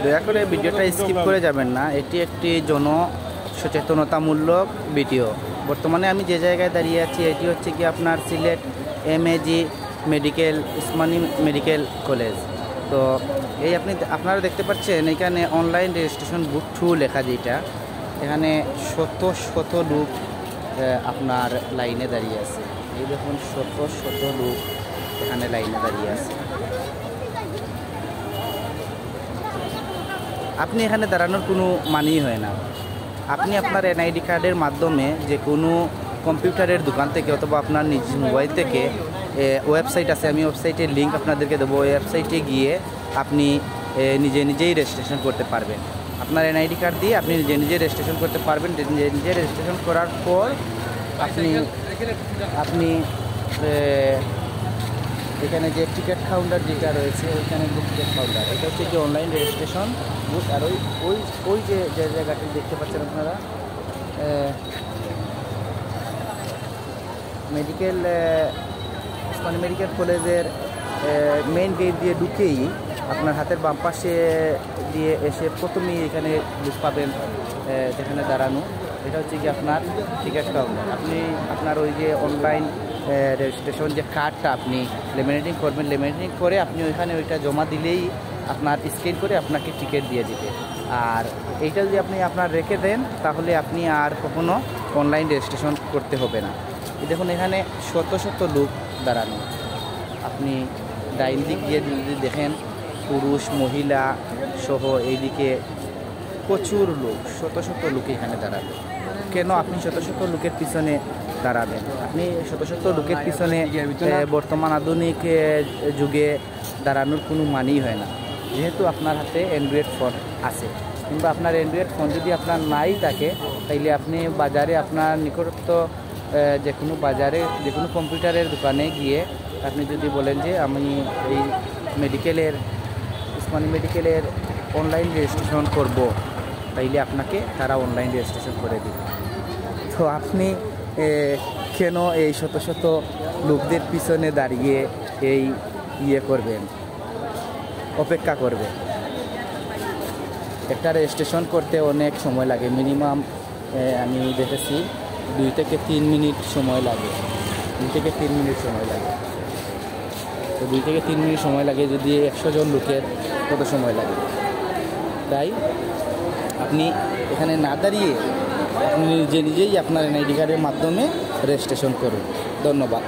দয়া করে ভিডিওটা স্কিপ করে যাবেন না, এটি একটি জন সচেতনতামূলক ভিডিও। বর্তমানে আমি যে জায়গায় দাঁড়িয়ে আছি এটি হচ্ছে কি আপনার Sylhet MAG medical Usmani medical college. তো এই আপনারা দেখতে পাচ্ছেন এখানে অনলাইন রেজিস্ট্রেশন বুক 2 লেখা, যেটা এখানে শত শত লোক আপনার লাইনে দাঁড়িয়ে আছে। এই দেখুন শত শত লোক এখানে লাইনে দাঁড়িয়ে আছে। আপনি এখানে দাঁড়ানোর কোনো মানেই হয় না। আপনি আপনার এনআইডি কার্ডের মাধ্যমে যে কোনো কম্পিউটারের দোকান থেকে অথবা আপনার নিজ মোবাইল থেকে ওয়েবসাইট আছে, আমি ওয়েবসাইটের লিঙ্ক আপনাদেরকে দেবো। ওই ওয়েবসাইটে গিয়ে আপনি নিজেই রেজিস্ট্রেশন করতে পারবেন। আপনার এনআইডি কার্ড দিয়ে আপনি নিজে রেজিস্ট্রেশন করতে পারবেন। নিজে রেজিস্ট্রেশন করার পর আপনি এখানে যে টিকিট কাউন্টার যেটা রয়েছে ওইখানে টিকিট কাউন্টার, এটা হচ্ছে কি অনলাইন রেজিস্ট্রেশন বুথ। আর ওই যে জায়গাটি দেখতে পাচ্ছেন আপনারা উসমানী মেডিকেল কলেজের মেইন গেট দিয়ে ঢুকেই আপনার হাতের বাম পাশে দিয়ে এসে প্রথমেই এখানে বুথ পাবেন যেখানে দাঁড়ানো। এটা হচ্ছে কি আপনার টিকিট কাউন্টার। আপনি আপনার ওই যে অনলাইন রেজিস্ট্রেশন যে কার্ডটা আপনি লেমিনেটিং করবেন, লেমিনেটিং করে আপনি ওইখানে ওইটা জমা দিলেই আপনার স্ক্যান করে আপনাকে টিকিট দিয়ে দিবে। আর এইটা যদি আপনি আপনার রেখে দেন তাহলে আপনি আর কখনো অনলাইন রেজিস্ট্রেশন করতে হবে না। দেখুন এখানে শত শত লোক দাঁড়ানো। আপনি ডাইন দিক দিয়ে যদি দেখেন পুরুষ মহিলা সহ এইদিকে প্রচুর লোক, শত শত লোক এখানে দাঁড়াবে। কেন আপনি শত শত লোকের পিছনে দাঁড়াবেন? আপনি শত শত লোকের পিছনে বর্তমান আধুনিক যুগে দাঁড়ানোর কোনো মানেই হয় না। যেহেতু আপনার হাতে অ্যান্ড্রয়েড ফোন আছে, কিংবা আপনার অ্যান্ড্রয়েড ফোন যদি আপনার নাই থাকে, তাইলে আপনি বাজারে আপনার নিকটস্থ যে কোনো বাজারে যে কোনো কম্পিউটারের দোকানে গিয়ে আপনি যদি বলেন যে আমি এই উসমানী মেডিকেলের অনলাইন রেজিস্ট্রেশন করব, তাইলে আপনাকে তারা অনলাইন রেজিস্ট্রেশন করে দেবে। তো আপনি কেন এই শত শত লোকদের পিছনে দাঁড়িয়ে করবেন, অপেক্ষা করবেন? একটা রেজিস্ট্রেশন করতে অনেক সময় লাগে, মিনিমাম আমি দেখেছি 2 থেকে 3 মিনিট সময় লাগে। 2 থেকে 3 মিনিট সময় লাগে। তো 2 থেকে 3 মিনিট সময় লাগে, যদি 100 জন লোকের কত সময় লাগে? তাই আপনি এখানে না দাঁড়িয়ে আপনি নিজেই আপনার এনআইডি কার্ডের মাধ্যমে রেজিস্ট্রেশন করুন। ধন্যবাদ।